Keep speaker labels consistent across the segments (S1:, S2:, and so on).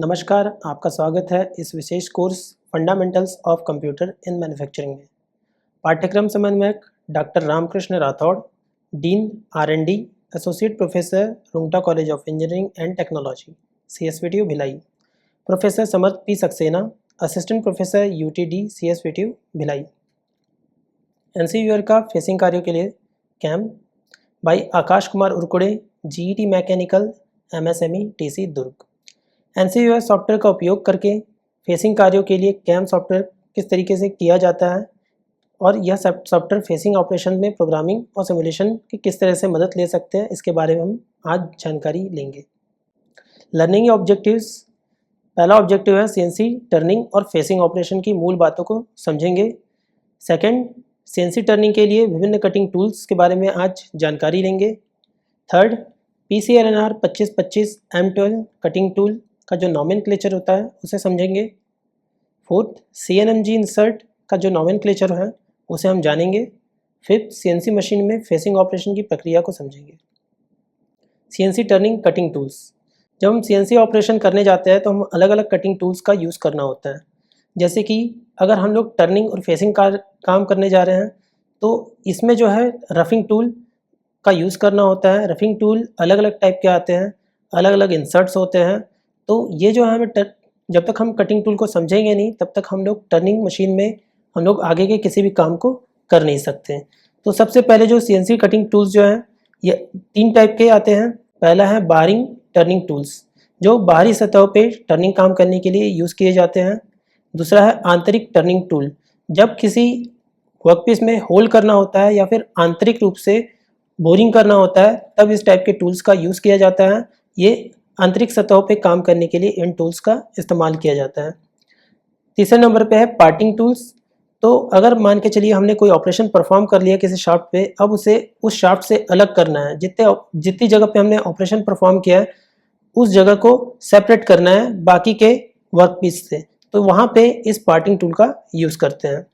S1: नमस्कार, आपका स्वागत है इस विशेष course fundamentals of computer in manufacturing में। पाठ्यक्रम समन्वयक doctor Ramakrishna Rathore, dean R and D, associate professor, Rungta college of engineering and technology, CSVTU Bhilai. Professor Samarth P Saxena, assistant professor UTD CSVTU Bhilai. NCVR का फेसिंग कार्यों के लिए cam by Akash Kumar Urkude, GET mechanical, MSME TC Durg. NCVR software का उपयोग करके फेसिंग कार्यों के लिए कैम सॉफ्टवेयर किस तरीके से किया जाता है और यह सॉफ्टवेयर फेसिंग ऑपरेशन में प्रोग्रामिंग और सिमुलेशन की किस तरह से मदद ले सकते हैं, इसके बारे में हम आज जानकारी लेंगे। लर्निंग ऑब्जेक्टिव्स, पहला ऑब्जेक्टिव है CNC टर्निंग और फेसिंग ऑपरेशन की मूल बातों को समझेंगे। सेकंड, CNC टर्निंग के लिए विभिन्न कटिंग टूल्स के बारे में आज जानकारी लेंगे। Third, PCLNR 2525 M12 cutting tool का जो नॉमेनक्लेचर होता है उसे समझेंगे। फोर्थ, CNMG इंसर्ट का जो नॉमेनक्लेचर है उसे हम जानेंगे। फिफ्थ, CNC मशीन में फेसिंग ऑपरेशन की प्रक्रिया को समझेंगे। CNC टर्निंग कटिंग टूल्स, जब हम CNC ऑपरेशन करने जाते हैं तो हम अलग अलग कटिंग टूल्स का यूज़ करना होता है। जैसे कि अगर हम लोग टर्निंग और फेसिंग का काम करने जा रहे हैं तो इसमें जो है रफिंग टूल का यूज़ करना होता है। रफिंग टूल अलग अलग टाइप के आते हैं, अलग अलग इंसर्ट्स होते हैं। तो ये जो है हमें जब तक हम कटिंग टूल को समझेंगे नहीं तब तक हम लोग टर्निंग मशीन में हम लोग आगे के किसी भी काम को कर नहीं सकते। तो सबसे पहले जो CNC कटिंग टूल्स जो हैं ये 3 टाइप के आते हैं। पहला है बारिंग टर्निंग टूल्स, जो बाहरी सतहों पे टर्निंग काम करने के लिए यूज़ किए जाते हैं। दूसरा है आंतरिक टर्निंग टूल, जब किसी वर्कपीस में होल करना होता है या फिर आंतरिक रूप से बोरिंग करना होता है तब इस टाइप के टूल्स का यूज़ किया जाता है। ये आंतरिक सतहों पे काम करने के लिए इन टूल्स का इस्तेमाल किया जाता है। तीसरे नंबर पे है पार्टिंग टूल्स। तो अगर मान के चलिए हमने कोई ऑपरेशन परफॉर्म कर लिया किसी शाफ्ट पे, अब उसे उस शाफ्ट से अलग करना है। जितनी जगह पे हमने ऑपरेशन परफॉर्म किया है उस जगह को सेपरेट करना है बाकी के वर्कपीस से, तो वहाँ पे इस पार्टिंग टूल का यूज़ करते हैं।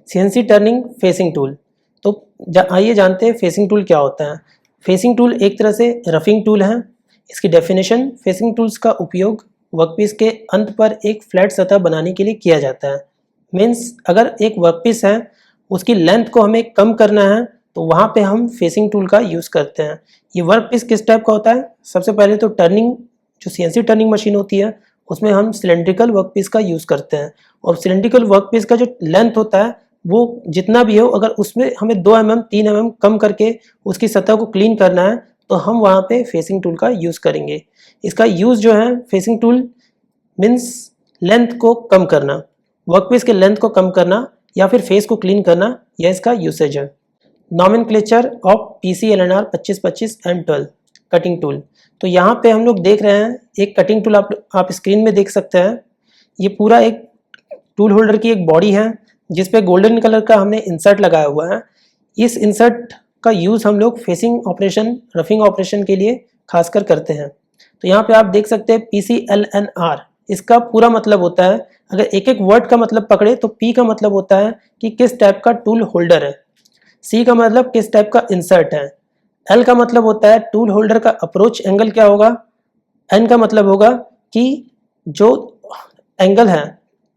S1: CNC टर्निंग फेसिंग टूल, तो आइए जानते हैं फेसिंग टूल क्या होता है। फेसिंग टूल एक तरह से रफिंग टूल है। इसकी डेफिनेशन, फेसिंग टूल्स का उपयोग वर्कपीस के अंत पर एक फ्लैट सतह बनाने के लिए किया जाता है। मीन्स अगर एक वर्कपीस है उसकी लेंथ को हमें कम करना है तो वहाँ पे हम फेसिंग टूल का यूज़ करते हैं। ये वर्कपीस किस टाइप का होता है? सबसे पहले तो टर्निंग, जो CNC टर्निंग मशीन होती है उसमें हम सिलेंड्रिकल वर्कपीस का यूज़ करते हैं और सिलेंड्रिकल वर्कपीस का जो लेंथ होता है वो जितना भी हो, अगर उसमें हमें 2 mm 3 mm कम करके उसकी सतह को क्लीन करना है तो हम वहाँ पे फेसिंग टूल का यूज़ करेंगे। इसका यूज़ जो है फेसिंग टूल मीन्स लेंथ को कम करना, वर्कपीस के लेंथ को कम करना या फिर फेस को क्लीन करना, यह इसका यूसेज है। Nomenclature of PCLNR 2525 M12 cutting tool, तो यहाँ पे हम लोग देख रहे हैं एक कटिंग टूल आप स्क्रीन में देख सकते हैं। ये पूरा एक टूल होल्डर की एक बॉडी है जिसपे गोल्डन कलर का हमने इंसर्ट लगाया हुआ है। इस इंसर्ट का यूज़ हम लोग फेसिंग ऑपरेशन, रफिंग ऑपरेशन के लिए खासकर करते हैं। तो यहाँ पे आप देख सकते हैं PCLNR, इसका पूरा मतलब होता है, अगर एक एक वर्ड का मतलब पकड़े तो P का मतलब होता है कि किस टाइप का टूल होल्डर है, C का मतलब किस टाइप का इंसर्ट है, L का मतलब होता है टूल होल्डर का अप्रोच एंगल क्या होगा, N का मतलब होगा कि जो एंगल है,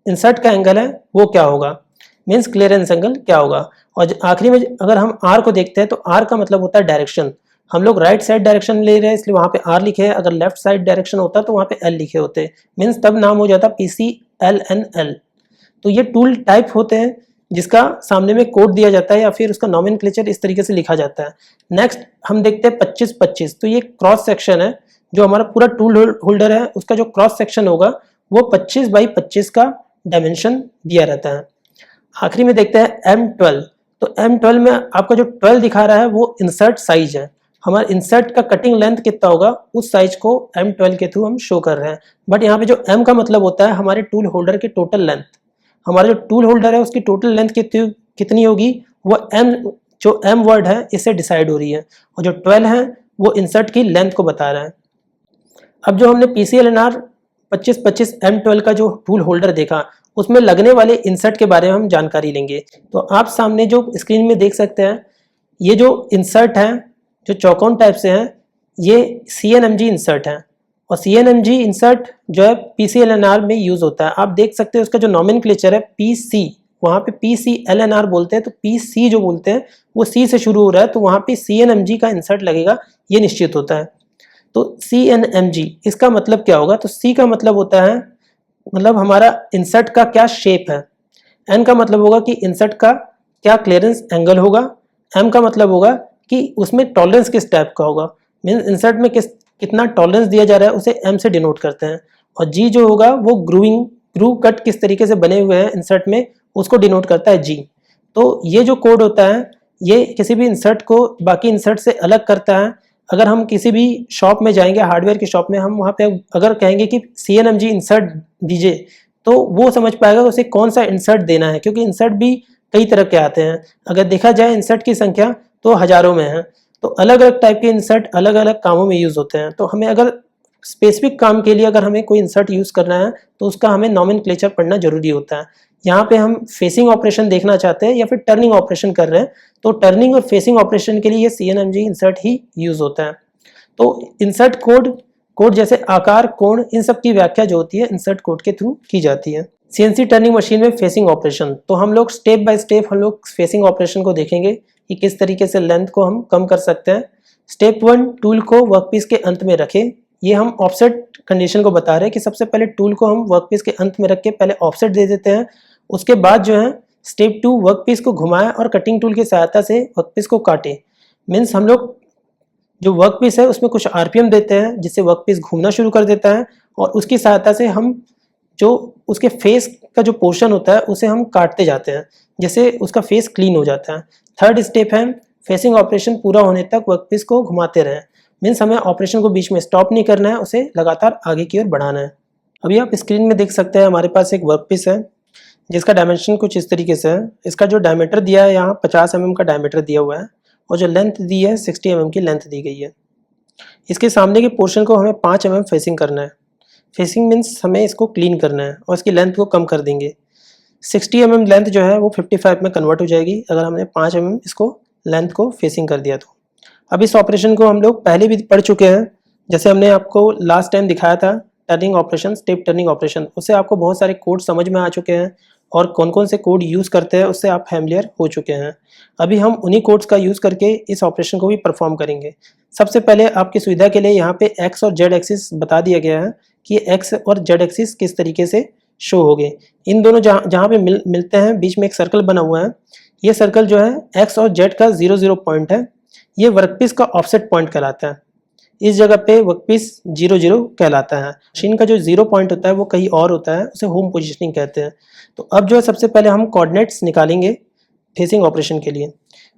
S1: इंसर्ट का एंगल है वो क्या होगा, मीन्स क्लियरेंस एंगल क्या होगा। और आखिरी में अगर हम R को देखते हैं तो R का मतलब होता है डायरेक्शन। हम लोग राइट साइड डायरेक्शन ले रहे हैं इसलिए वहाँ पे R लिखे है, अगर लेफ्ट साइड डायरेक्शन होता तो वहाँ पे L लिखे होते, मीन्स तब नाम हो जाता PCLNL। तो ये टूल टाइप होते हैं जिसका सामने में कोड दिया जाता है या फिर उसका नॉमेनक्लेचर इस तरीके से लिखा जाता है। नेक्स्ट हम देखते हैं 2525, तो ये क्रॉस सेक्शन है। जो हमारा पूरा टूल होल्डर है उसका जो क्रॉस सेक्शन होगा वो 25 बाई 25 का डायमेंशन दिया रहता है। आखिरी में देखते हैं M12, तो M12 में आपका जो 12 दिखा रहा है वो इंसर्ट साइज है। हमारा इंसर्ट का कटिंग लेंथ कितना होगा उस साइज को M12 के थ्रू हम शो कर रहे हैं। बट यहाँ पे जो M का मतलब होता है हमारे टूल होल्डर की टोटल लेंथ, हमारा जो टूल होल्डर है उसकी टोटल लेंथ कितनी होगी वो जो M वर्ड है इससे डिसाइड हो रही है, और जो 12 है वो इंसर्ट की लेंथ को बता रहा है। अब जो हमने PCLNR 2525 M12 का जो टूल होल्डर देखा उसमें लगने वाले इंसर्ट के बारे में हम जानकारी लेंगे। तो आप सामने जो स्क्रीन में देख सकते हैं ये जो इंसर्ट है जो चौकोन टाइप से हैं ये CNMG इंसर्ट है और CNMG इंसर्ट जो है PCLNR में यूज होता है। आप देख सकते हैं उसका जो नॉमेनक्लेचर है PC, वहाँ पे PCLNR बोलते हैं, तो PC जो बोलते हैं वो C से शुरू हो रहा है, तो वहाँ पे CNMG का इंसर्ट लगेगा, ये निश्चित होता है। तो CNMG इसका मतलब क्या होगा, तो C का मतलब होता है मतलब हमारा इंसर्ट का क्या शेप है, N का मतलब होगा कि इंसर्ट का क्या क्लियरेंस एंगल होगा, M का मतलब होगा कि उसमें टॉलरेंस किस टाइप का होगा, मीन्स इंसर्ट में कितना टॉलरेंस दिया जा रहा है उसे M से डिनोट करते हैं। और G जो होगा वो ग्रूव कट किस तरीके से बने हुए हैं इंसर्ट में, उसको डिनोट करता है G। तो ये जो कोड होता है ये किसी भी इंसर्ट को बाकी इंसर्ट से अलग करता है। अगर हम किसी भी शॉप में जाएंगे, हार्डवेयर की शॉप में, हम वहाँ पे अगर कहेंगे कि CNMG इंसर्ट दीजिए, तो वो समझ पाएगा उसे कौन सा इंसर्ट देना है, क्योंकि इंसर्ट भी कई तरह के आते हैं। अगर देखा जाए इंसर्ट की संख्या तो हजारों में है, तो अलग अलग टाइप के इंसर्ट अलग अलग कामों में यूज होते हैं। तो हमें अगर स्पेसिफिक काम के लिए अगर हमें कोई इंसर्ट यूज करना है तो उसका हमें नॉमेनक्लेचर पढ़ना जरूरी होता है। यहाँ पे हम फेसिंग ऑपरेशन देखना चाहते हैं या फिर टर्निंग ऑपरेशन कर रहे हैं, तो टर्निंग और फेसिंग ऑपरेशन के लिए CNMG इंसर्ट ही यूज होता है। तो इंसर्ट कोड जैसे आकार, कोण, इन सब की व्याख्या जो होती है इंसर्ट कोड के थ्रू की जाती है। CNC टर्निंग मशीन में फेसिंग ऑपरेशन, तो हम लोग स्टेप बाय स्टेप हम लोग फेसिंग ऑपरेशन को देखेंगे कि किस तरीके से लेंथ को हम कम कर सकते हैं। स्टेप 1, टूल को वर्कपीस के अंत में रखें। ये हम ऑफसेट कंडीशन को बता रहे हैं कि सबसे पहले टूल को हम वर्कपीस के अंत में रख के पहले ऑफसेट दे देते हैं। उसके बाद जो है स्टेप 2, वर्कपीस को घुमाएं और कटिंग टूल की सहायता से वर्कपीस को काटें। मीन्स हम लोग जो वर्कपीस है उसमें कुछ RPM देते हैं जिससे वर्कपीस घूमना शुरू कर देता है, और उसकी सहायता से हम जो उसके फेस का जो पोर्शन होता है उसे हम काटते जाते हैं, जैसे उसका फेस क्लीन हो जाता है। थर्ड स्टेप है फेसिंग ऑपरेशन पूरा होने तक वर्कपीस को घुमाते रहें। मीन्स हमें ऑपरेशन को बीच में स्टॉप नहीं करना है, उसे लगातार आगे की ओर बढ़ाना है। अभी आप स्क्रीन में देख सकते हैं हमारे पास एक वर्कपीस है जिसका डायमेंशन कुछ इस तरीके से है। इसका जो डायमीटर दिया है यहाँ 50 mm का डायमीटर दिया हुआ है, और जो लेंथ दी है 60 mm की लेंथ दी गई है। इसके सामने के पोर्शन को हमें 5 mm फेसिंग करना है। फेसिंग मीन्स हमें इसको क्लीन करना है और इसकी लेंथ को कम कर देंगे। 60 mm लेंथ जो है वो 55 में कन्वर्ट हो जाएगी अगर हमने 5 mm इसको लेंथ को फेसिंग कर दिया तो। अब इस ऑपरेशन को हम लोग पहले भी पढ़ चुके हैं, जैसे हमने आपको लास्ट टाइम दिखाया था turning operation, step turning operation, उससे आपको बहुत सारे कोड समझ में आ चुके हैं और कौन कौन से कोड यूज़ करते हैं उससे आप फैमिलियर हो चुके हैं। अभी हम उन्हीं कोड्स का यूज़ करके इस ऑपरेशन को भी परफॉर्म करेंगे। सबसे पहले आपकी सुविधा के लिए यहाँ पे एक्स और जेड एक्सिस बता दिया गया है कि एक्स और जेड एक्सिस किस तरीके से शो हो गए। इन दोनों जहाँ पे मिलते हैं बीच में एक सर्कल बना हुआ है। ये सर्कल जो है एक्स और जेड का 0 पॉइंट है, ये वर्कपीस का ऑफसेट पॉइंट कहलाता है। इस जगह पे वर्कपीस 0 कहलाता है। मशीन का जो 0 पॉइंट होता है वो कहीं और होता है, उसे होम पोजिशनिंग कहते हैं। तो अब जो है सबसे पहले हम कोऑर्डिनेट्स निकालेंगे फेसिंग ऑपरेशन के लिए।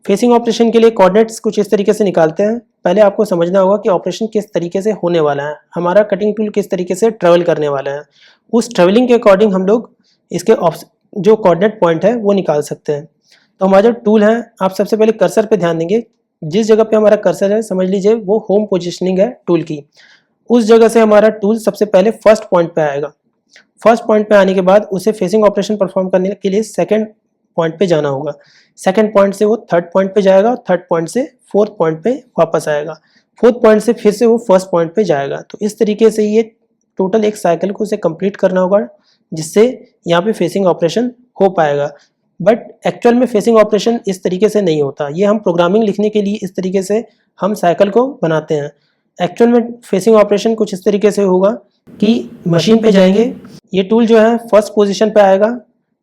S1: फेसिंग ऑपरेशन के लिए कोऑर्डिनेट्स कुछ इस तरीके से निकालते हैं। पहले आपको समझना होगा कि ऑपरेशन किस तरीके से होने वाला है, हमारा कटिंग टूल किस तरीके से ट्रेवल करने वाला है। उस ट्रेवलिंग के अकॉर्डिंग हम लोग इसके जो कोऑर्डिनेट पॉइंट है वो निकाल सकते हैं। तो हमारा जो टूल है, आप सबसे पहले कर्सर पे ध्यान देंगे। जिस जगह पे हमारा कर्सर है समझ लीजिए वो होम पोजिशनिंग है टूल की। उस जगह से हमारा टूल सबसे पहले फर्स्ट पॉइंट पे आएगा। फर्स्ट पॉइंट पे आने के बाद उसे फेसिंग ऑपरेशन परफॉर्म करने के लिए सेकंड पॉइंट पे जाना होगा। सेकंड पॉइंट से वो थर्ड पॉइंट पे जाएगा और थर्ड पॉइंट से फोर्थ पॉइंट पे वापस आएगा। फोर्थ पॉइंट से फिर से वो फर्स्ट पॉइंट पे जाएगा। तो इस तरीके से ये टोटल एक साइकिल को उसे कंप्लीट करना होगा जिससे यहाँ पे फेसिंग ऑपरेशन हो पाएगा। बट एक्चुअल में फेसिंग ऑपरेशन इस तरीके से नहीं होता। ये हम प्रोग्रामिंग लिखने के लिए इस तरीके से हम साइकिल को बनाते हैं। एक्चुअल में फेसिंग ऑपरेशन कुछ इस तरीके से होगा कि मशीन पे जाएंगे, ये टूल जो है फर्स्ट पोजीशन पे आएगा,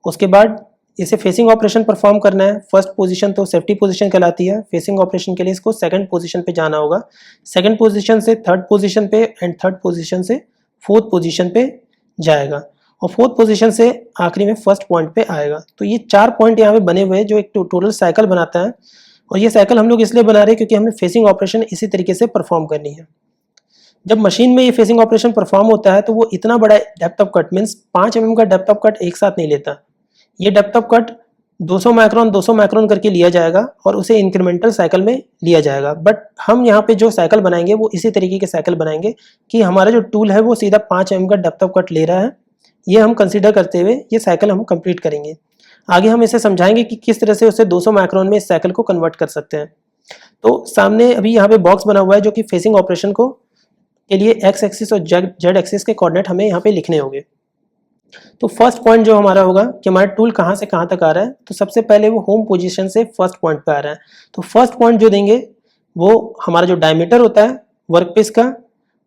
S1: उसके बाद इसे फेसिंग ऑपरेशन परफॉर्म करना है। फर्स्ट पोजीशन तो सेफ्टी पोजीशन कहलाती है, फेसिंग ऑपरेशन के लिए इसको सेकंड पोजीशन पे जाना होगा। सेकंड पोजीशन से थर्ड पोजीशन पे एंड थर्ड पोजीशन से फोर्थ पोजीशन पे जाएगा और फोर्थ पोजीशन से आखिरी में फर्स्ट पॉइंट पे आएगा। तो ये 4 पॉइंट यहाँ पे बने हुए हैं जो एक टोटल साइकिल बनाता है। और ये साइकिल हम लोग इसलिए बना रहे हैं क्योंकि हमें फेसिंग ऑपरेशन इसी तरीके से परफॉर्म करनी है। जब मशीन में ये फेसिंग ऑपरेशन परफॉर्म होता है तो वो इतना बड़ा depth of cut means 5 mm का डेप्थ ऑफ कट एक साथ नहीं लेता। ये डेप्थ ऑफ कट 200 माइक्रोन करके लिया जाएगा और उसे इंक्रीमेंटल साइकिल में लिया जाएगा। बट हम यहाँ पे जो साइकिल बनाएंगे वो इसी तरीके के साइकिल बनाएंगे कि हमारा जो टूल है वो सीधा 5 mm का डेप्थ ऑफ कट ले रहा है। ये हम कंसीडर करते हुए ये साइकिल हम कंप्लीट करेंगे। आगे हम इसे समझाएंगे कि किस तरह से उसे 200 माइक्रोन में इस साइकिल को कन्वर्ट कर सकते हैं। तो सामने अभी यहाँ पे बॉक्स बना हुआ है जो कि फेसिंग ऑपरेशन को के लिए एक्स एक्सिस और जेड एक्सिस के कोऑर्डिनेट हमें यहाँ पे लिखने होंगे। तो फर्स्ट पॉइंट जो हमारा होगा कि हमारा टूल कहाँ से कहाँ तक आ रहा है, तो सबसे पहले वो होम पोजीशन से फर्स्ट पॉइंट पे आ रहा है। तो फर्स्ट पॉइंट जो देंगे वो हमारा जो डायमीटर होता है वर्कपीस का,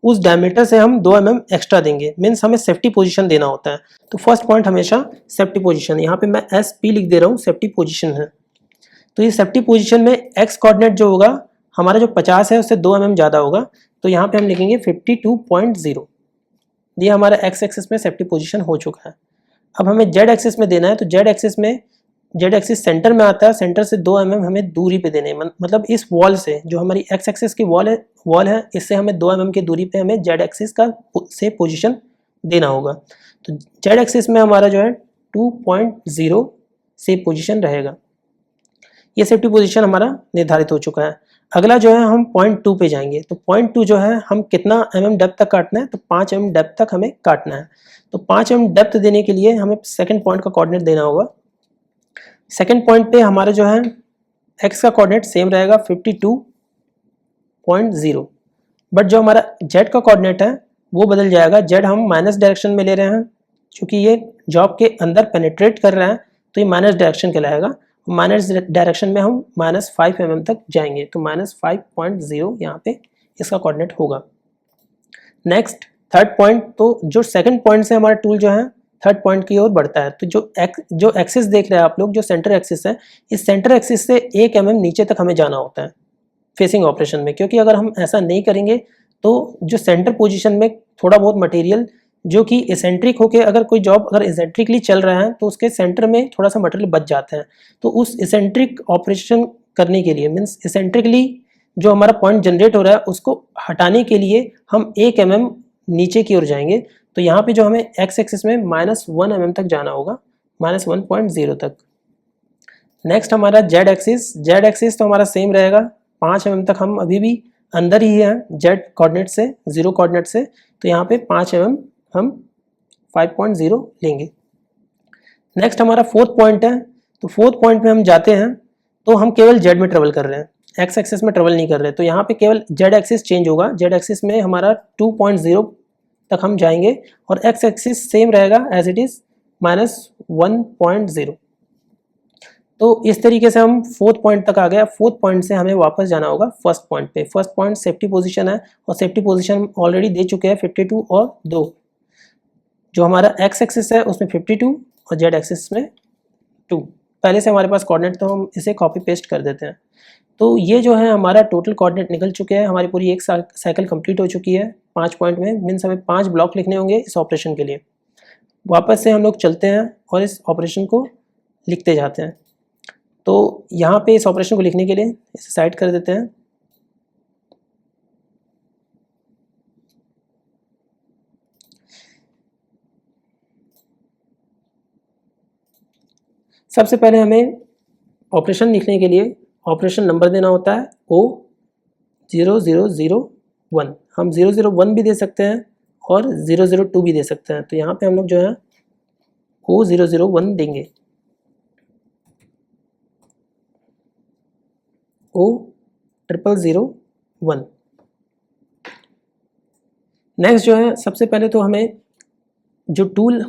S1: उस डायमीटर से हम 2 mm एक्स्ट्रा देंगे, मीन्स हमें सेफ्टी पोजीशन देना होता है। तो फर्स्ट पॉइंट हमेशा सेफ्टी पोजीशन, यहाँ पे मैं SP लिख दे रहा हूँ, सेफ्टी पोजीशन है। तो ये सेफ्टी पोजीशन में एक्स कोऑर्डिनेट जो होगा हमारा जो 50 है उससे 2 mm ज़्यादा होगा, तो यहाँ पे हम लिखेंगे 52.0। ये हमारा एक्स एक्सिस में सेफ्टी पोजीशन हो चुका है। अब हमें जेड एक्सिस में देना है, तो जेड एक्सिस सेंटर में आता है, सेंटर से 2 mm हमें दूरी पे देने, मतलब इस वॉल से, जो हमारी एक्स एक्सिस की वॉल है इससे हमें 2 mm की दूरी पे हमें जेड एक्सिस का से पोजीशन देना होगा। तो जेड एक्सिस में हमारा जो है 2.0 से पोजीशन रहेगा। ये सेफ्टी पोजीशन हमारा निर्धारित हो चुका है। अगला जो है हम पॉइंट 2 पे जाएंगे। तो पॉइंट 2 जो है हम कितना mm डेप्थ तक काटना है, तो 5 mm डेप्थ तक हमें काटना है। तो 5 mm डेप्थ देने के लिए हमें सेकंड पॉइंट का कोऑर्डिनेट देना होगा। सेकंड पॉइंट पे हमारा जो है एक्स का कोऑर्डिनेट सेम रहेगा 52.0, बट जो हमारा जेड का कोऑर्डिनेट है वो बदल जाएगा। जेड हम माइनस डायरेक्शन में ले रहे हैं, क्योंकि ये जॉब के अंदर पेनिट्रेट कर रहा है तो ये माइनस डायरेक्शन कहलाएगा। माइनस डायरेक्शन में हम -5 mm तक जाएंगे, तो -5.0 यहाँ पे इसका कोऑर्डिनेट होगा। नेक्स्ट थर्ड पॉइंट, तो जो सेकंड पॉइंट से हमारा टूल जो है थर्ड पॉइंट की ओर बढ़ता है, तो जो एक्सिस देख रहे हैं आप लोग, जो सेंटर एक्सिस है, इस सेंटर एक्सिस से 1 mm नीचे तक हमें जाना होता है फेसिंग ऑपरेशन में, क्योंकि अगर हम ऐसा नहीं करेंगे तो जो सेंटर पोजीशन में थोड़ा बहुत मटेरियल जो कि एसेंट्रिक होके, अगर कोई जॉब अगर एसेंट्रिकली चल रहा है तो उसके सेंटर में थोड़ा सा मटेरियल बच जाता है। तो उस एसेंट्रिक ऑपरेशन करने के लिए, मीन्स एसेंट्रिकली जो हमारा पॉइंट जनरेट हो रहा है उसको हटाने के लिए हम 1 mm नीचे की ओर जाएंगे। तो यहाँ पे जो हमें एक्स एक्सिस में -1 mm तक जाना होगा, -1.0 तक। नेक्स्ट हमारा जेड एक्सिस तो हमारा सेम रहेगा, 5 mm तक हम अभी भी अंदर ही हैं जेड कोऑर्डिनेट से, 0 कोऑर्डिनेट से, तो यहाँ पे 5 mm हम 5.0 लेंगे। नेक्स्ट हमारा फोर्थ पॉइंट है, तो फोर्थ पॉइंट में हम जाते हैं तो हम केवल जेड में ट्रेवल कर रहे हैं, एक्स एक्सिस में ट्रेवल नहीं कर रहे, तो यहाँ पे केवल जेड एक्सिस चेंज होगा। जेड एक्सिस में हमारा 2.0 तक हम जाएंगे और एक्स एक्सिस सेम रहेगा एज इट इज -1.0। तो इस तरीके से हम फोर्थ पॉइंट तक आ गए। फोर्थ पॉइंट से हमें वापस जाना होगा फर्स्ट पॉइंट पे। फर्स्ट पॉइंट सेफ्टी पोजीशन है और सेफ्टी पोजीशन ऑलरेडी दे चुके हैं 52 और 2। जो हमारा एक्स एक्सिस है उसमें 52 और जेड एक्सिस में 2। पहले से हमारे पास कोऑर्डिनेट, तो हम इसे कॉपी पेस्ट कर देते हैं। तो ये जो है हमारा टोटल कोऑर्डिनेट निकल चुके हैं, हमारी पूरी एक साइकिल कंप्लीट हो चुकी है 5 पॉइंट में। मीन्स हमें 5 ब्लॉक लिखने होंगे इस ऑपरेशन के लिए। वापस से हम लोग चलते हैं और इस ऑपरेशन को लिखते जाते हैं। तो यहाँ पे इस ऑपरेशन को लिखने के लिए इसे साइड कर देते हैं। सबसे पहले हमें ऑपरेशन लिखने के लिए ऑपरेशन नंबर देना होता है O0001। हम 001 भी दे सकते हैं और 002 भी दे सकते हैं। तो यहाँ पे हम लोग जो है O001 देंगे। O0001। नेक्स्ट जो है, सबसे पहले तो हमें जो टूल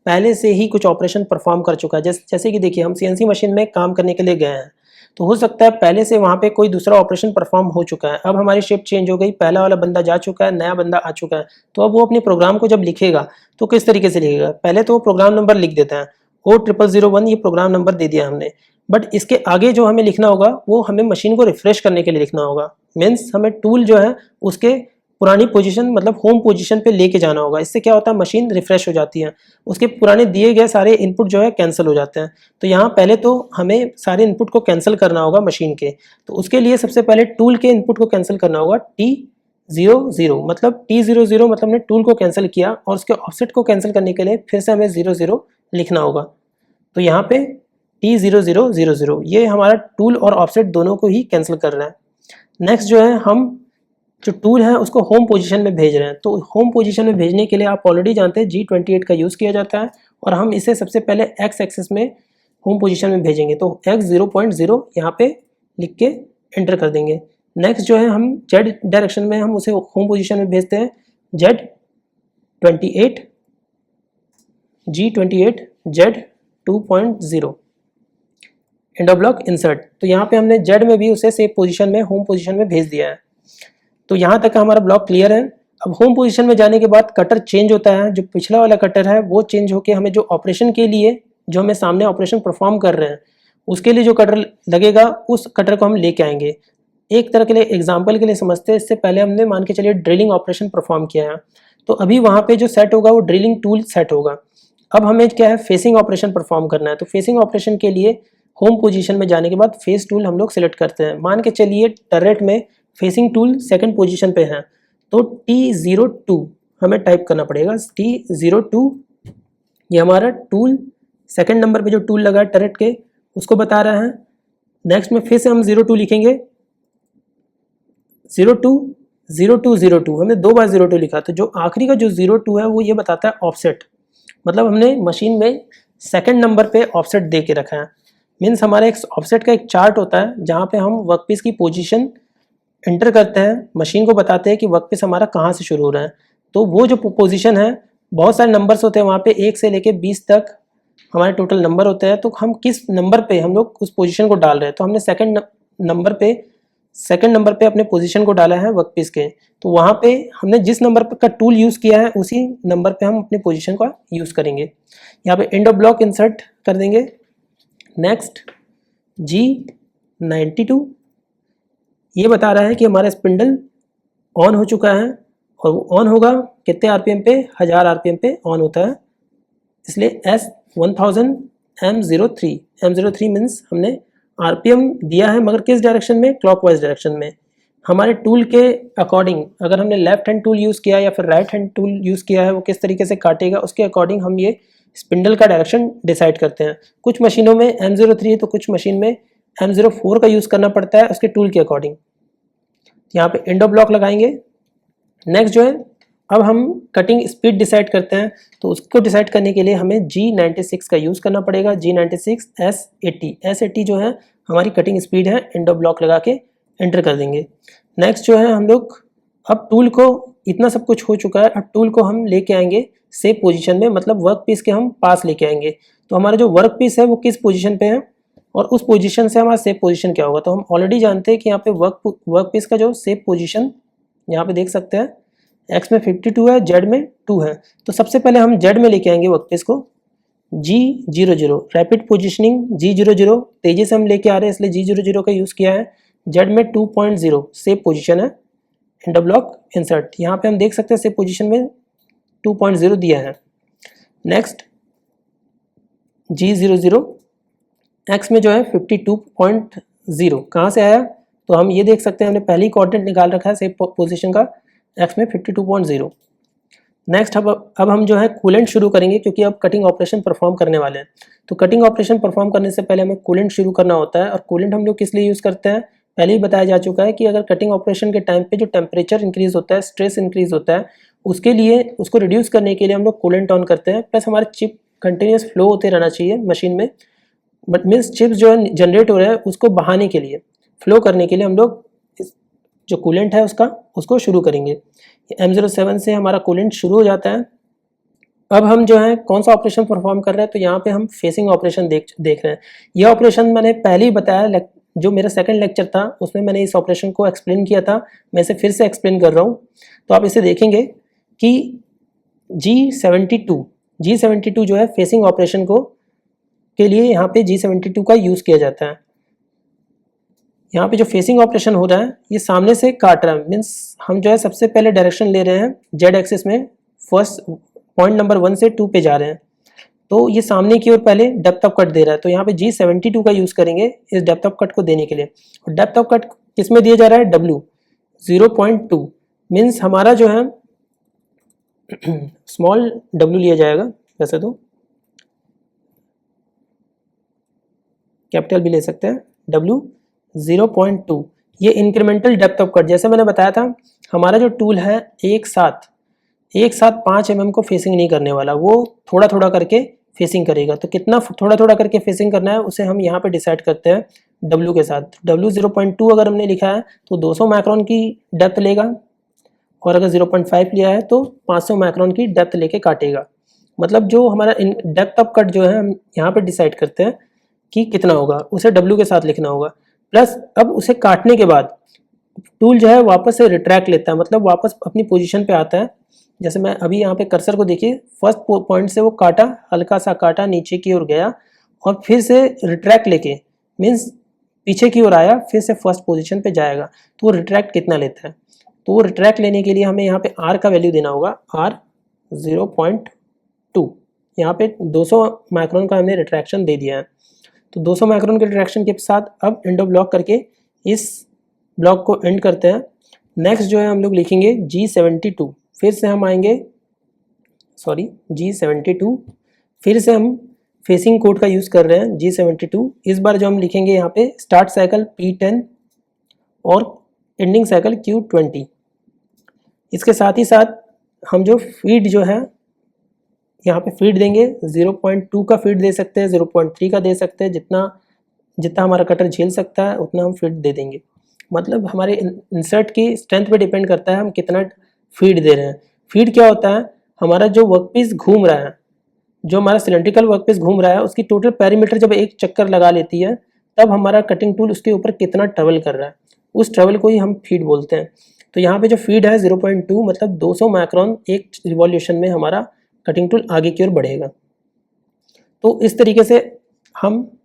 S1: पहले से ही कुछ ऑपरेशन परफॉर्म कर चुका है, जैसे कि देखिए हम CNC मशीन में काम करने के लिए गए हैं, तो हो सकता है पहले से वहाँ पे कोई दूसरा ऑपरेशन परफॉर्म हो चुका है। अब हमारी शिफ्ट चेंज हो गई, पहला वाला बंदा जा चुका है, नया बंदा आ चुका है। तो अब वो अपने प्रोग्राम को जब लिखेगा तो किस तरीके से लिखेगा, पहले तो वो प्रोग्राम नंबर लिख देता है O0001, ये प्रोग्राम नंबर दे दिया हमने। बट इसके आगे जो हमें लिखना होगा वो हमें मशीन को रिफ्रेश करने के लिए लिखना होगा। मीन्स हमें टूल जो है उसके पुरानी पोजीशन, मतलब होम पोजीशन पे लेके जाना होगा। इससे क्या होता है, मशीन रिफ्रेश हो जाती है, उसके पुराने दिए गए सारे इनपुट जो है कैंसिल हो जाते हैं। तो यहाँ पहले तो हमें सारे इनपुट को कैंसिल करना होगा मशीन के। तो उसके लिए सबसे पहले टूल के इनपुट को कैंसिल करना होगा। T00 मतलब T00 मतलब हमने टूल को कैंसिल किया और उसके ऑफसेट को कैंसिल करने के लिए फिर से हमें 00 लिखना होगा। तो यहाँ पे T0000 ये हमारा टूल और ऑफसेट दोनों को ही कैंसिल कर रहा है। नेक्स्ट जो है, हम जो टूल है उसको होम पोजीशन में भेज रहे हैं। तो होम पोजीशन में भेजने के लिए आप ऑलरेडी जानते हैं G28 का यूज़ किया जाता है और हम इसे सबसे पहले एक्स एक्सिस में होम पोजीशन में भेजेंगे। तो X 0.0 यहाँ पे लिख के एंटर कर देंगे। नेक्स्ट जो है हम जेड डायरेक्शन में हम उसे होम पोजीशन में भेजते हैं, Z28 G28 Z2.0 endo block insert. तो यहाँ पे हमने जेड में भी उसे सेव पोजीशन में होम पोजीशन में भेज दिया है। तो यहाँ तक का हमारा ब्लॉक क्लियर है। अब होम पोजीशन में जाने के बाद कटर चेंज होता है, जो पिछला वाला कटर है वो चेंज होके हमें जो ऑपरेशन के लिए जो हमें सामने ऑपरेशन परफॉर्म कर रहे हैं उसके लिए जो कटर लगेगा उस कटर को हम लेके आएंगे। एक तरह के लिए एग्जाम्पल के लिए समझते हैं, इससे पहले हमने मान के चलिए ड्रिलिंग ऑपरेशन परफॉर्म किया है, तो अभी वहाँ पे जो सेट होगा वो ड्रिलिंग टूल सेट होगा। अब हमें क्या है, फेसिंग ऑपरेशन परफॉर्म करना है। तो फेसिंग ऑपरेशन के लिए होम पोजीशन में जाने के बाद फेस टूल हम लोग सिलेक्ट करते हैं। मान के चलिए टर्रेट में फेसिंग टूल सेकंड पोजीशन पे है, तो T02 हमें टाइप करना पड़ेगा। T02 ये हमारा टूल सेकंड नंबर पे जो टूल लगा है टर्रेट के उसको बता रहा है। नेक्स्ट में फिर से हम 02 लिखेंगे, 02 हमने 2 बार 02 लिखा, तो जो आखिरी का जो 02 है वो ये बताता है ऑफसेट, मतलब हमने मशीन में सेकंड नंबर पे ऑफसेट दे के रखा है। मीन्स हमारा एक ऑफसेट का एक चार्ट होता है जहाँ पे हम वर्कपीस की पोजीशन एंटर करते हैं, मशीन को बताते हैं कि वर्कपीस हमारा कहाँ से शुरू हो रहा है। तो वो जो पोजीशन है, बहुत सारे नंबर्स होते हैं वहाँ पे, 1 से लेके 20 तक हमारे टोटल नंबर होते हैं। तो हम किस नंबर पे हम लोग उस पोजीशन को डाल रहे हैं, तो हमने सेकंड नंबर पे अपने पोजीशन को डाला है वर्कपीस के। तो वहाँ पे हमने जिस नंबर का टूल यूज़ किया है उसी नंबर पे हम अपने पोजीशन का यूज़ करेंगे। यहाँ पे एंड ऑफ ब्लॉक इंसर्ट कर देंगे। नेक्स्ट G92 ये बता रहा है कि हमारा स्पिंडल ऑन हो चुका है, और वो ऑन होगा कितने आरपीएम पे, 1000 आरपीएम पे ऑन होता है, इसलिए S1000 M03 मीन्स हमने आरपीएम दिया है, मगर किस डायरेक्शन में, क्लॉकवाइज डायरेक्शन में। हमारे टूल के अकॉर्डिंग अगर हमने लेफ्ट हैंड टूल यूज़ किया या फिर राइट हैंड टूल यूज़ किया है, वो किस तरीके से काटेगा उसके अकॉर्डिंग हम ये स्पिंडल का डायरेक्शन डिसाइड करते हैं। कुछ मशीनों में M03 है तो कुछ मशीन में M04 का यूज़ करना पड़ता है उसके टूल के अकॉर्डिंग। यहाँ पे एंड ऑफ ब्लॉक लगाएंगे। नेक्स्ट जो है, अब हम कटिंग स्पीड डिसाइड करते हैं, तो उसको डिसाइड करने के लिए हमें G96 का यूज़ करना पड़ेगा। G96 S80 जो है हमारी कटिंग स्पीड है। एंड ऑफ ब्लॉक लगा के एंटर कर देंगे। नेक्स्ट जो है, हम लोग अब टूल को, इतना सब कुछ हो चुका है, अब टूल को हम लेके आएंगे सेफ पोजीशन में, मतलब वर्क पीस के हम पास लेके आएंगे। तो हमारा जो वर्क पीस है वो किस पोजीशन पे है और उस पोजीशन से हमारा सेफ पोजीशन क्या होगा। तो हम ऑलरेडी जानते हैं कि यहाँ पे वर्क पीस का जो सेफ पोजीशन यहाँ पे देख सकते हैं, एक्स में 52 है, जेड में 2 है। तो सबसे पहले हम जेड में लेके आएंगे वर्क पीस को। G00 रैपिड पोजिशनिंग, G00 तेजी से हम लेके आ रहे हैं इसलिए G00 का यूज़ किया है। जेड में 2.0 सेफ पोजीशन है। एंड ब्लॉक इंसर्ट, यहाँ पे हम देख सकते हैं सेफ पोजीशन में 2.0 दिया है। नेक्स्ट G00 एक्स में जो है 52.0 कहाँ से आया, तो हम ये देख सकते हैं हमने पहले ही कोऑर्डिनेट निकाल रखा है सेफ पोजीशन का, एक्स में 52.0। नेक्स्ट अब हम जो है कूलेंट शुरू करेंगे, क्योंकि अब कटिंग ऑपरेशन परफॉर्म करने वाले हैं। तो कटिंग ऑपरेशन परफॉर्म करने से पहले हमें कूलेंट शुरू करना होता है। और कूलेंट हम लोग किस लिए यूज़ करते हैं, पहले ही बताया जा चुका है कि अगर कटिंग ऑपरेशन के टाइम पे जो टेम्परेचर इंक्रीज होता है, स्ट्रेस इंक्रीज होता है, उसके लिए उसको रिड्यूस करने के लिए हम लोग कूलेंट ऑन करते हैं। प्लस हमारे चिप कंटिन्यूस फ्लो होते रहना चाहिए मशीन में, बट मीन्स चिप्स जो है जनरेट हो रहा है उसको बहाने के लिए, फ्लो करने के लिए हम लोग जो कूलेंट है उसको शुरू करेंगे। M07 से हमारा कूलेंट शुरू हो जाता है। अब हम जो है कौन सा ऑपरेशन परफॉर्म कर रहे हैं, तो यहाँ पे हम फेसिंग ऑपरेशन देख रहे हैं। यह ऑपरेशन मैंने पहले ही बताया, जो मेरा सेकंड लेक्चर था उसमें मैंने इस ऑपरेशन को एक्सप्लेन किया था, मैं इसे फिर से एक्सप्लेन कर रहा हूँ। तो आप इसे देखेंगे कि G72 जो है फेसिंग ऑपरेशन के लिए यहाँ पे G72 का यूज़ किया जाता है। यहाँ पे जो फेसिंग ऑपरेशन हो रहा है ये सामने से काट रहा है, मीन्स हम जो है सबसे पहले डायरेक्शन ले रहे हैं जेड एक्सिस में, फर्स्ट पॉइंट नंबर 1 से 2 पे जा रहे हैं। तो ये सामने की ओर पहले डेप्थ ऑफ कट दे रहा है, तो यहाँ पे G72 का यूज़ करेंगे इस डेप्थ ऑफ कट को देने के लिए। और डेप्थ ऑफ कट किस में दिया जा रहा है, W 0.2 मीन्स हमारा जो है स्मॉल W लिया जाएगा, वैसे तो कैपिटल भी ले सकते हैं, W 0.2 ये इंक्रीमेंटल डेप्थ ऑफ कट। जैसे मैंने बताया था हमारा जो टूल है एक साथ 5 mm को फेसिंग नहीं करने वाला, वो थोड़ा थोड़ा करके फेसिंग करेगा। तो कितना थोड़ा थोड़ा करके फेसिंग करना है उसे हम यहाँ पे डिसाइड करते हैं W के साथ। W 0.2 अगर हमने लिखा है तो 200 माइक्रोन की डेप्थ लेगा, और अगर 0.5 लिया है तो 500 माइक्रोन की डेप्थ लेके काटेगा। मतलब जो हमारा डेप्थ ऑफ कट जो है हम यहाँ पे डिसाइड करते हैं कि कितना होगा, उसे W के साथ लिखना होगा। प्लस अब उसे काटने के बाद टूल जो है वापस से रिट्रैक्ट लेता है, मतलब वापस अपनी पोजीशन पे आता है। जैसे मैं अभी यहाँ पे कर्सर को देखिए, फर्स्ट पॉइंट से वो काटा, हल्का सा काटा, नीचे की ओर गया और फिर से रिट्रैक्ट लेके मीन्स पीछे की ओर आया, फिर से फर्स्ट पोजीशन पे जाएगा। तो वो रिट्रैक्ट कितना लेता है, तो वो रिट्रैक्ट लेने के लिए हमें यहाँ पे R का वैल्यू देना होगा, R 0.2। यहाँ पे 200 माइक्रोन का हमने रिट्रैक्शन दे दिया है। तो 200 माइक्रोन के रिट्रैक्शन के साथ अब एंड ऑफ ब्लॉक करके इस ब्लॉक को एंड करते हैं। नेक्स्ट जो है हम लोग लिखेंगे G72, फिर से हम आएंगे G72, फिर से हम फेसिंग कोड का यूज़ कर रहे हैं G72। इस बार जो हम लिखेंगे यहाँ पे स्टार्ट साइकिल P10 और एंडिंग साइकिल Q20। इसके साथ ही साथ हम जो फीड जो है यहाँ पे फीड देंगे, 0.2 का फीड दे सकते हैं, 0.3 का दे सकते हैं, जितना हमारा कटर झेल सकता है उतना हम फीड दे देंगे। मतलब हमारे इंसर्ट की स्ट्रेंथ पे डिपेंड करता है हम कितना फीड दे रहे हैं। फीड क्या होता है, हमारा जो वर्कपीस घूम रहा है, जो हमारा सिलेंड्रिकल वर्कपीस घूम रहा है, उसकी टोटल पेरीमीटर जब एक चक्कर लगा लेती है तब हमारा कटिंग टूल उसके ऊपर कितना ट्रेवल कर रहा है, उस ट्रेवल को ही हम फीड बोलते हैं। तो यहाँ पे जो फीड है 0.2 मतलब 200 माइक्रोन एक रिवॉल्यूशन में हमारा कटिंग टूल आगे की ओर बढ़ेगा। तो इस तरीके से हम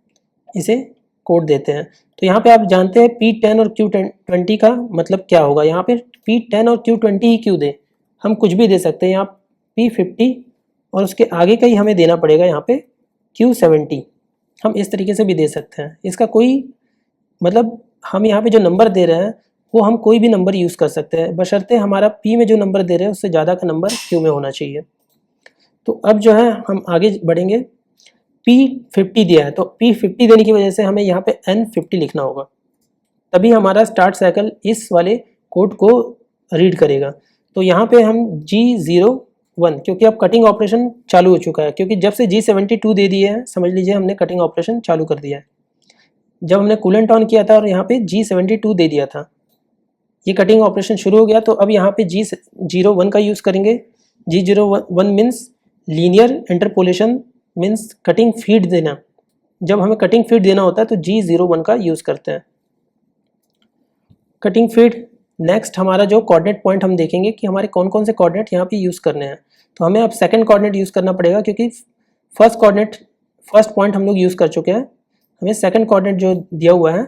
S1: इसे कोड देते हैं। तो यहाँ पे आप जानते हैं P10 और Q20 का मतलब क्या होगा। यहाँ पे P10 और Q20 ही क्यों दे, हम कुछ भी दे सकते हैं। यहाँ P50 और उसके आगे का ही हमें देना पड़ेगा, यहाँ पे Q70 हम इस तरीके से भी दे सकते हैं। इसका कोई मतलब हम यहाँ पे जो नंबर दे रहे हैं वो हम कोई भी नंबर यूज़ कर सकते हैं, बशर्ते हमारा P में जो नंबर दे रहे हैं उससे ज़्यादा का नंबर Q में होना चाहिए। तो अब जो है हम आगे बढ़ेंगे। P50 दिया है तो P50 देने की वजह से हमें यहाँ पे N50 लिखना होगा, तभी हमारा स्टार्ट साइकिल इस वाले कोड को रीड करेगा। तो यहाँ पे हम G01, क्योंकि अब कटिंग ऑपरेशन चालू हो चुका है, क्योंकि जब से G72 दे दिए हैं समझ लीजिए हमने कटिंग ऑपरेशन चालू कर दिया है। जब हमने कूलेंट ऑन किया था और यहाँ पे G72 दे दिया था, ये कटिंग ऑपरेशन शुरू हो गया। तो अब यहाँ पे G01 का यूज़ करेंगे। G01 means linear interpolation, means cutting feed देना। जब हमें कटिंग फीड देना होता है तो G01 का यूज़ करते हैं, कटिंग फीड। नेक्स्ट हमारा जो कोऑर्डिनेट पॉइंट हम देखेंगे कि हमारे कौन कौन से कोऑर्डिनेट यहाँ पे यूज़ करने हैं। तो हमें अब सेकंड कोऑर्डिनेट यूज़ करना पड़ेगा, क्योंकि फर्स्ट पॉइंट हम लोग यूज़ कर चुके हैं। हमें सेकंड कोऑर्डिनेट जो दिया हुआ है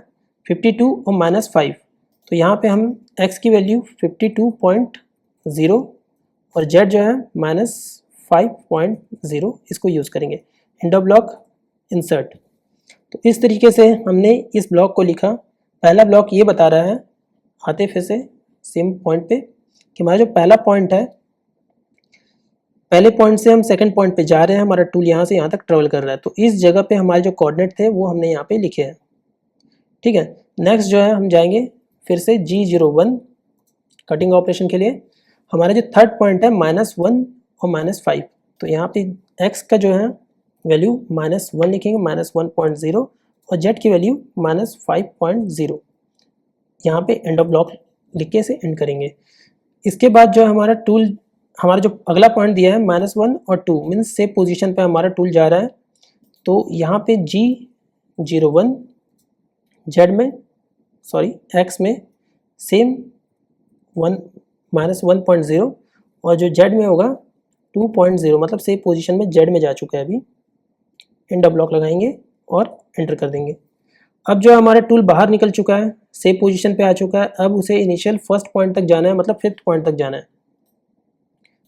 S1: 52 और -5। तो यहाँ पे हम x की वैल्यू 52.0 और z जो है -5.0 इसको यूज़ करेंगे। End of block insert. तो इस तरीके से हमने इस ब्लॉक को लिखा। पहला ब्लॉक ये बता रहा है, आते फिर से सेम पॉइंट पे, कि हमारा जो पहला पॉइंट है, पहले पॉइंट से हम सेकंड पॉइंट पे जा रहे हैं, हमारा टूल यहाँ से यहाँ तक ट्रेवल कर रहा है। तो इस जगह पे हमारे जो कोऑर्डिनेट थे वो हमने यहाँ पे लिखे हैं, ठीक है। नेक्स्ट जो है हम जाएंगे फिर से G01 कटिंग ऑपरेशन के लिए। हमारा जो थर्ड पॉइंट है -1 और -5। तो यहाँ पे x का जो है वैल्यू -1 लिखेंगे, -1.0, और z की वैल्यू -5.0। यहाँ पे एंड ऑफ ब्लॉक लिख के इसे एंड करेंगे। इसके बाद जो हमारा टूल, हमारा जो अगला पॉइंट दिया है -1 और 2 मीन्स सेम पोजीशन पे हमारा टूल जा रहा है। तो यहाँ पे G01 x में सेम -1.0 और जो z में होगा 2.0, मतलब सेम पोजीशन में z में जा चुका है। अभी एंड ऑफ ब्लॉक लगाएंगे और एंटर कर देंगे। अब जो हमारा टूल बाहर निकल चुका है, सेम पोजीशन पे आ चुका है। अब उसे इनिशियल फर्स्ट पॉइंट तक जाना है, मतलब फिफ्थ पॉइंट तक जाना है।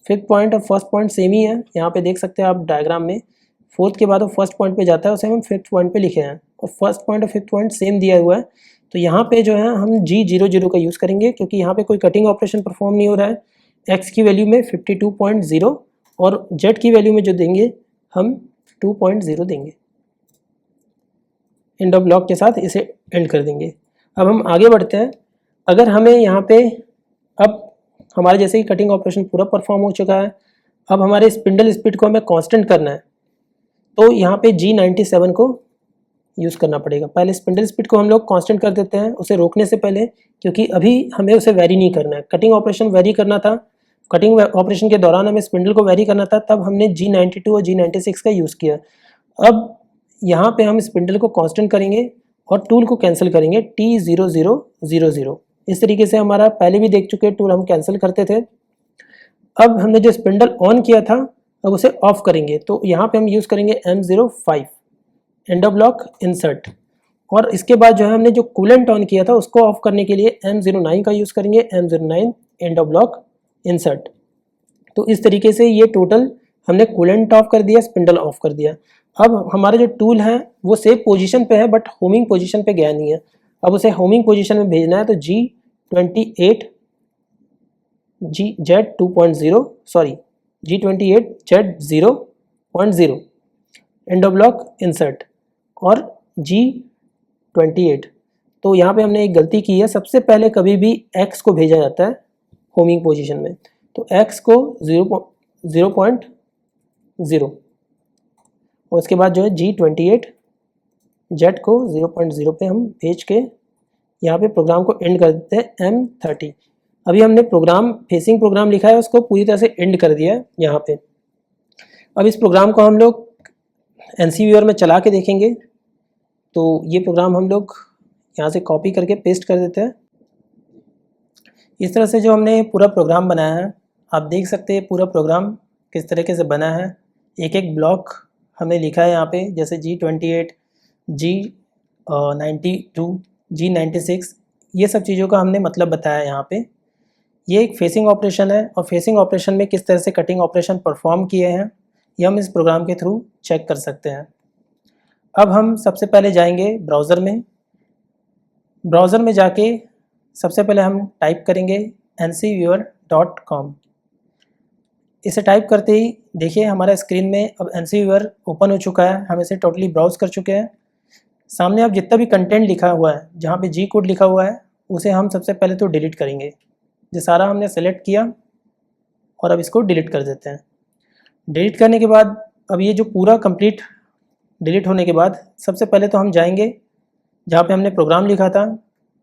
S1: फिफ्थ पॉइंट और फर्स्ट पॉइंट सेम ही है, यहाँ पे देख सकते हैं आप डायग्राम में। फोर्थ के बाद वो फर्स्ट पॉइंट पे जाता है, उसे हम फिफ्थ पॉइंट पे लिखे हैं, और फर्स्ट पॉइंट और फिफ्थ पॉइंट सेम दिया हुआ है। तो यहाँ पे जो है हम G00 का यूज़ करेंगे, क्योंकि यहाँ पे कोई कटिंग ऑपरेशन परफॉर्म नहीं हो रहा है। x की वैल्यू में 52.0 और z की वैल्यू में जो देंगे हम 2.0 देंगे। एंड ऑफ ब्लॉक के साथ इसे एंड कर देंगे। अब हम आगे बढ़ते हैं। अगर हमें यहाँ पे, अब हमारे जैसे ही कटिंग ऑपरेशन पूरा परफॉर्म हो चुका है, अब हमारे स्पिंडल स्पीड को हमें कांस्टेंट करना है। तो यहाँ पे G97 को यूज़ करना पड़ेगा। पहले स्पिंडल स्पीड को हम लोग कांस्टेंट कर देते हैं उसे रोकने से पहले, क्योंकि अभी हमें उसे वेरी नहीं करना है। कटिंग ऑपरेशन वेरी करना था, कटिंग ऑपरेशन के दौरान हमें स्पिंडल को वेरी करना था, तब हमने G92 और G96 का यूज़ किया। अब यहाँ पे हम स्पिंडल को कांस्टेंट करेंगे और टूल को कैंसिल करेंगे T0000। इस तरीके से हमारा पहले भी देख चुके टूल हम कैंसिल करते थे। अब हमने जो स्पिंडल ऑन किया था अब उसे ऑफ करेंगे, तो यहाँ पे हम यूज़ करेंगे M05 end of block insert. और इसके बाद जो है हमने जो कूलेंट ऑन किया था उसको ऑफ करने के लिए M09 का यूज़ करेंगे, M09 end of block insert. तो इस तरीके से ये टोटल हमने कूलेंट ऑफ कर दिया, स्पिंडल ऑफ कर दिया। अब हमारा जो टूल है वो सेफ पोजीशन पे है बट होमिंग पोजीशन पे गया नहीं है। अब उसे होमिंग पोजीशन में भेजना है, तो G28 Z0 end of block insert और G28। तो यहाँ पे हमने एक गलती की है, सबसे पहले कभी भी X को भेजा जाता है होमिंग पोजीशन में, तो X को 0.0 और उसके बाद जो है G28 Z को 0.0 पे हम भेज के यहाँ पे प्रोग्राम को एंड कर देते हैं M30। अभी हमने प्रोग्राम फेसिंग प्रोग्राम लिखा है उसको पूरी तरह से एंड कर दिया है यहाँ पे। अब इस प्रोग्राम को हम लोग NC व्यूअर में चला के देखेंगे, तो ये प्रोग्राम हम लोग यहाँ से कॉपी करके पेस्ट कर देते हैं। इस तरह से जो हमने पूरा प्रोग्राम बनाया है आप देख सकते हैं पूरा प्रोग्राम किस तरीके से बना है। एक एक ब्लॉक हमने लिखा है यहाँ पे, जैसे G28, G92, G96, ये सब चीज़ों का हमने मतलब बताया है यहाँ पे। ये एक फेसिंग ऑपरेशन है और फेसिंग ऑपरेशन में किस तरह से कटिंग ऑपरेशन परफॉर्म किए हैं ये हम इस प्रोग्राम के थ्रू चेक कर सकते हैं। अब हम सबसे पहले जाएंगे ब्राउज़र में। ब्राउज़र में जाके सबसे पहले हम टाइप करेंगे ncviewer.com। इसे टाइप करते ही देखिए हमारा स्क्रीन में अब NC व्यूअर ओपन हो चुका है, हम इसे टोटली ब्राउज़ कर चुके हैं। सामने अब जितना भी कंटेंट लिखा हुआ है, जहाँ पे G कोड लिखा हुआ है, उसे हम सबसे पहले तो डिलीट करेंगे। ये सारा हमने सेलेक्ट किया और अब इसको डिलीट कर देते हैं। डिलीट करने के बाद अब ये जो पूरा कंप्लीट डिलीट होने के बाद सबसे पहले तो हम जाएंगे जहाँ पे हमने प्रोग्राम लिखा था,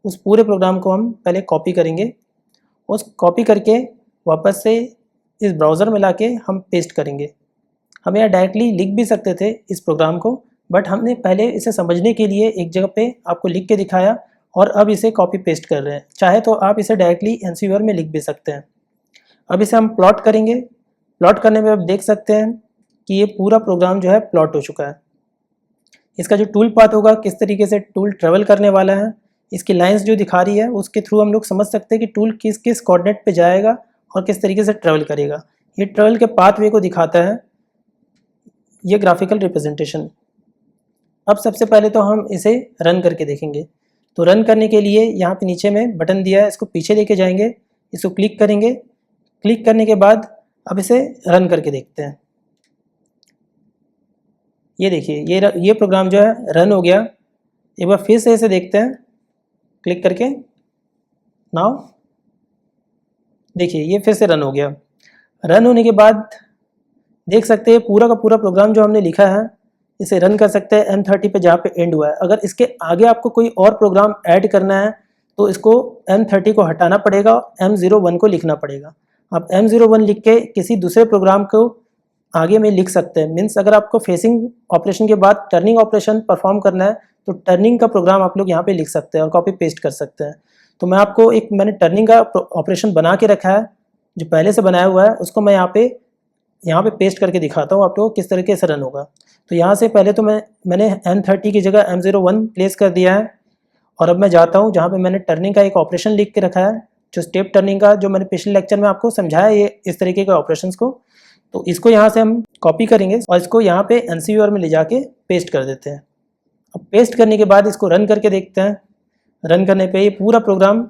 S1: उस पूरे प्रोग्राम को हम पहले कॉपी करेंगे। उस कॉपी करके वापस से इस ब्राउज़र में लाके हम पेस्ट करेंगे। हम यहाँ डायरेक्टली लिख भी सकते थे इस प्रोग्राम को, बट हमने पहले इसे समझने के लिए एक जगह पे आपको लिख के दिखाया और अब इसे कॉपी पेस्ट कर रहे हैं। चाहे तो आप इसे डायरेक्टली NC व्यूअर में लिख भी सकते हैं। अब इसे हम प्लॉट करेंगे। प्लॉट करने में आप देख सकते हैं कि ये पूरा प्रोग्राम जो है प्लॉट हो चुका है। इसका जो टूल पाथ होगा, किस तरीके से टूल ट्रेवल करने वाला है, इसकी लाइंस जो दिखा रही है उसके थ्रू हम लोग समझ सकते हैं कि टूल किस किस कोऑर्डिनेट पे जाएगा और किस तरीके से ट्रेवल करेगा। ये ट्रेवल के पाथवे को दिखाता है ये ग्राफिकल रिप्रेजेंटेशन। अब सबसे पहले तो हम इसे रन करके देखेंगे। तो रन करने के लिए यहाँ पे नीचे में बटन दिया है, इसको पीछे लेके जाएंगे, इसको क्लिक करेंगे। क्लिक करने के बाद अब इसे रन करके देखते हैं। ये देखिए ये प्रोग्राम जो है रन हो गया। एक बार फिर से इसे देखते हैं क्लिक करके। नाउ देखिए ये फिर से रन हो गया। रन होने के बाद देख सकते हैं पूरा का पूरा प्रोग्राम जो हमने लिखा है इसे रन कर सकते हैं M30 पे जहाँ पे एंड हुआ है। अगर इसके आगे आपको कोई और प्रोग्राम ऐड करना है तो इसको M30 को हटाना पड़ेगा, M01 को लिखना पड़ेगा। आप M01 लिख के किसी दूसरे प्रोग्राम को आगे में लिख सकते हैं। मीन्स अगर आपको फेसिंग ऑपरेशन के बाद टर्निंग ऑपरेशन परफॉर्म करना है तो टर्निंग का प्रोग्राम आप लोग यहाँ पे लिख सकते हैं और कॉपी पेस्ट कर सकते हैं। तो मैं आपको मैंने टर्निंग का ऑपरेशन बना के रखा है जो पहले से बनाया हुआ है, उसको मैं यहाँ पे पेस्ट करके दिखाता हूँ आप लोगों को किस तरीके से रन होगा। तो यहाँ से पहले तो मैंने M30 की जगह M01 प्लेस कर दिया है और अब मैं जाता हूँ जहाँ पे मैंने टर्निंग का एक ऑपरेशन लिख के रखा है, जो स्टेप टर्निंग का जो मैंने पिछले लेक्चर में आपको समझाया ये इस तरीके के ऑपरेशंस को। तो इसको यहाँ से हम कॉपी करेंगे और इसको यहाँ पे NC व्यूअर में ले जाके पेस्ट कर देते हैं। अब पेस्ट करने के बाद इसको रन करके देखते हैं। रन करने पे ये पूरा प्रोग्राम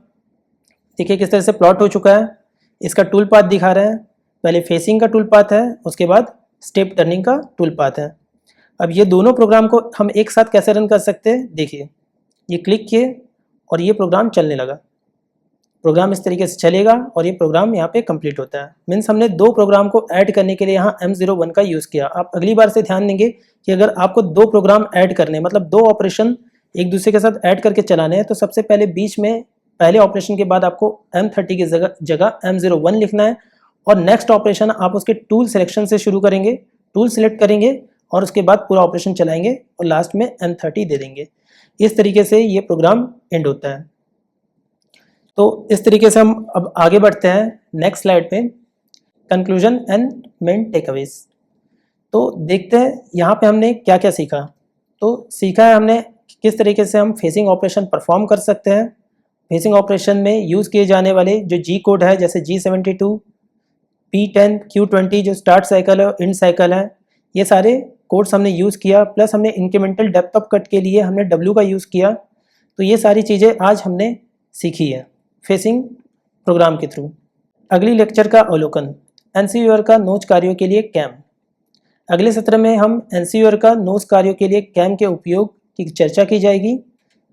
S1: देखिए किस तरह से प्लॉट हो चुका है। इसका टूल पाथ दिखा रहे हैं, पहले फेसिंग का टूल पाथ है, उसके बाद स्टेप टर्निंग का टूल पाथ है। अब ये दोनों प्रोग्राम को हम एक साथ कैसे रन कर सकते हैं, देखिए ये क्लिक किए और ये प्रोग्राम चलने लगा। प्रोग्राम इस तरीके से चलेगा और ये प्रोग्राम यहाँ पे कंप्लीट होता है। मीन्स हमने 2 प्रोग्राम को ऐड करने के लिए यहाँ M01 का यूज़ किया। आप अगली बार से ध्यान देंगे कि अगर आपको 2 प्रोग्राम ऐड करने मतलब 2 ऑपरेशन एक दूसरे के साथ ऐड करके चलाने हैं तो सबसे पहले बीच में पहले ऑपरेशन के बाद आपको M30 की जगह M01 लिखना है और नेक्स्ट ऑपरेशन आप उसके टूल सिलेक्शन से शुरू करेंगे, टूल सिलेक्ट करेंगे और उसके बाद पूरा ऑपरेशन चलाएंगे और लास्ट में M30 दे देंगे। इस तरीके से ये प्रोग्राम एंड होता है। तो इस तरीके से हम अब आगे बढ़ते हैं नेक्स्ट स्लाइड पे, कंक्लूजन एंड मेन टेकअवेज। तो देखते हैं यहाँ पे हमने क्या क्या सीखा। तो सीखा है हमने किस तरीके से हम फेसिंग ऑपरेशन परफॉर्म कर सकते हैं। फेसिंग ऑपरेशन में यूज़ किए जाने वाले जो जी कोड है जैसे G72, P10, Q20 जो स्टार्ट साइकिल है एंड साइकिल है, ये सारे कोड्स हमने यूज़ किया। प्लस हमने इंक्रीमेंटल डेप्थ ऑफ कट के लिए हमने W का यूज़ किया। तो ये सारी चीज़ें आज हमने सीखी है फेसिंग प्रोग्राम के थ्रू। अगली लेक्चर का अवलोकन, NCUR का नोज कार्यों के लिए कैम। अगले सत्र में हम NCUR का नोज कार्यों के लिए कैम के उपयोग की चर्चा की जाएगी।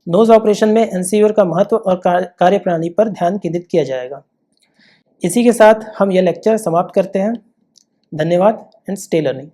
S1: नोज ऑपरेशन में NCUR का महत्व और कार्यप्रणाली पर ध्यान केंद्रित किया जाएगा। इसी के साथ हम यह लेक्चर समाप्त करते हैं। धन्यवाद एंड स्टे लर्निंग।